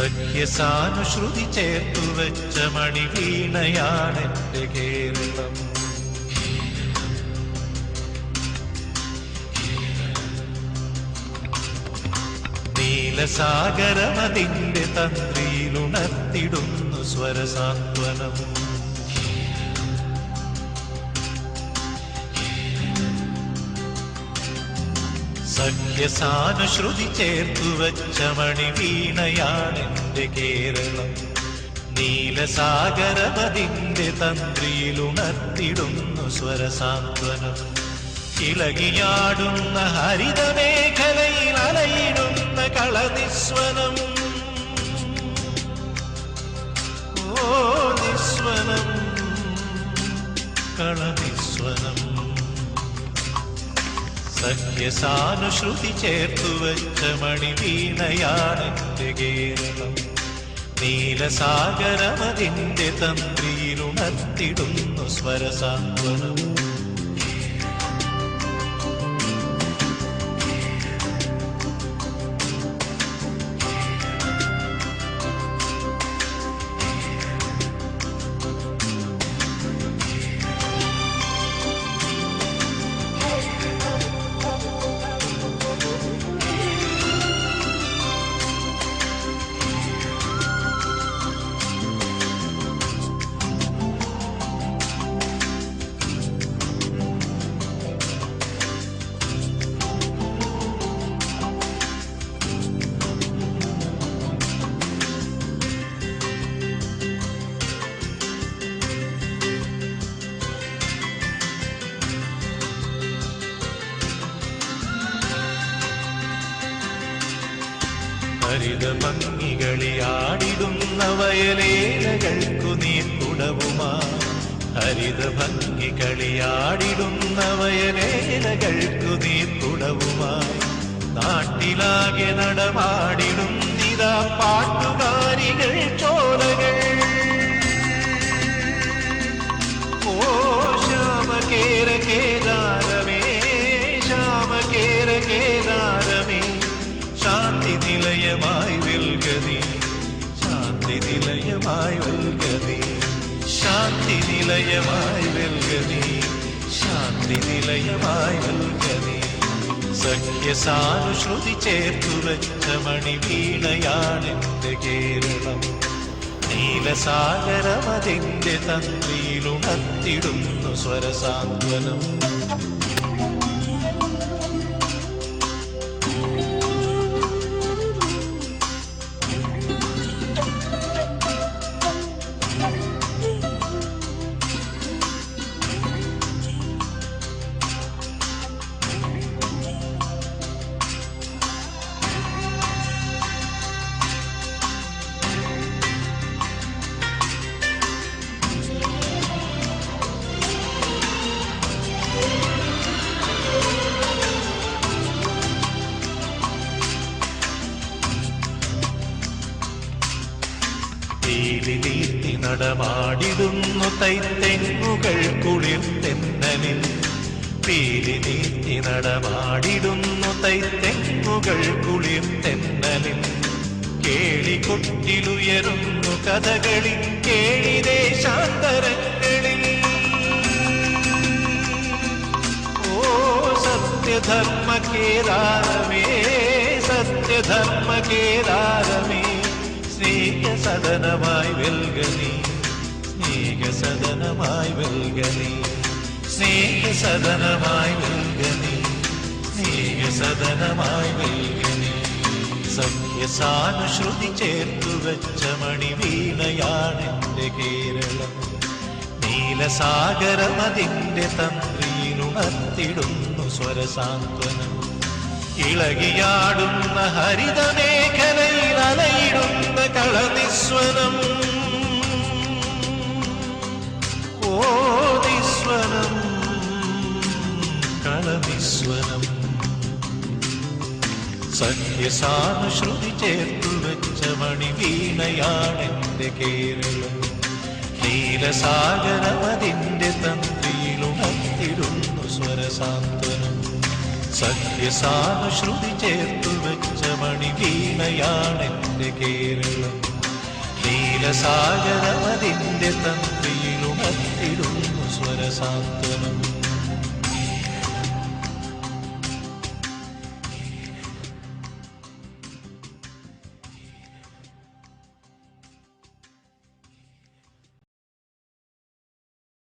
സഖ്യസാനുശ്രുതി ചേർത്തു വെച്ച മണിവീണയാണെന്റെ കേരളം. നീലസാഗരമതിന്റെ തന്ത്രിയിലുണർത്തിടുന്നു സ്വരസാന്ത്വനം. സഖ്യസാനുശ്രുതി ചേർത്തു വച്ച മണിവീണയാണെന്റെ കേരളം. നീലസാഗരമതിന്റെ തന്ത്രിയിലുണർത്തിടുന്നു സ്വരസാന്ത്വനം. ഇളകിയാടുന്ന ഹരിതമേഖലയിൽ അലയിടുന്ന കളനിസ്വനം. ഓ നിസ്വനം, കളനിസ്വനം. സഖ്യസാനുശ്രുതി ചേർത്തു വച്ച മണിവീണയാണെന്റെ കേരളം. നീലസാഗരമതിന്റെ തന്ത്രിയിലുണർത്തിടുന്നു സ്വരസാന്ത്വനം. ഹരിതഭംഗികളിയാടിടുന്ന വയലേലകൾക്കു നീർക്കുടവുമായി. ഹരിതഭംഗികളിയാടിടുന്ന വയലേലകൾക്കു നീർക്കുടവുമായി. നാട്ടിലാകെ നടമാടിടുന്നിതാ പാട്ടുകാരികൾ ചോലകൾ. ഓ ശ്യാമകേര കേദാരമേ, ശ്യാമകേര കേദാരമേ, ശാന്തി നിലയമായി വെൽകതി, ശാന്തി നിലയമായി വെൽകതി, ശാന്തി നിലയമായി വെൽകതി, ശാന്തി നിലയമായി വെൽകതി. സഖ്യസാനുശ്രുതി ചേർത്തു വെച്ച മണിവീണയാണെന്റെ കേരളം. നീലസാഗരമതിന്റെ തന്ത്രിയിലുണർത്തിടുന്നു സ്വരസാന്ത്വനം. നീത്തി നടമാടിടുന്നു തൈത്തെങ്ങുകൾ കുളിർത്തെന്നലിൽ. പീലി നീത്തി നടമാടിടുന്നു തൈത്തെങ്ങുകൾ കുളിർത്തെന്നലിൽ. കേളികൊട്ടിലുയരുന്നു കഥകളി കേളിദേശാന്തരങ്ങളിൽ. ഓ സത്യധർമ്മ കേദാരമേ, സത്യധർമ്മ കേദാരമേ, സ്നേഹസദനമായി വെൽകനി, സ്നേഹസദനമായി വെൽകനി, സ്നേഹസദനമായി വെൽകനി, സ്നേഹസദനമായി വെൽകനി. സഖ്യസാനുശ്രുതി ചേർത്തു വെച്ച മണിവീണയാണെന്റെ കേരളം. നീലസാഗരമതിന്റെ തന്ത്രിയിലുണർത്തിടുന്നു സ്വരസാന്ത്വനം. ഇളകിയാടുന്ന ഹരിതമേഖലയിൽ അലയിടുന്ന കളനിസ്വനം. ഓ നിസ്വനം, കളനിസ്വനം. സഖ്യസാനുശ്രുതി ചേർത്തു വെച്ച മണിവീണയാണെന്റെ കേരളം. നീലസാഗരമതിന്റെ തന്ത്രിയിലുണർത്തിടുന്നു സ്വരസാന്ത്വനം. സഖ്യസാനുശ്രുതി ചേർത്തു വെച്ച മണിവീണയാണെന്റെ കേരളം. നീലസാഗരമതിന്റെ തന്ത്രിയിലുമത്തിടുന്നു സ്വരസാന്ത്വനം.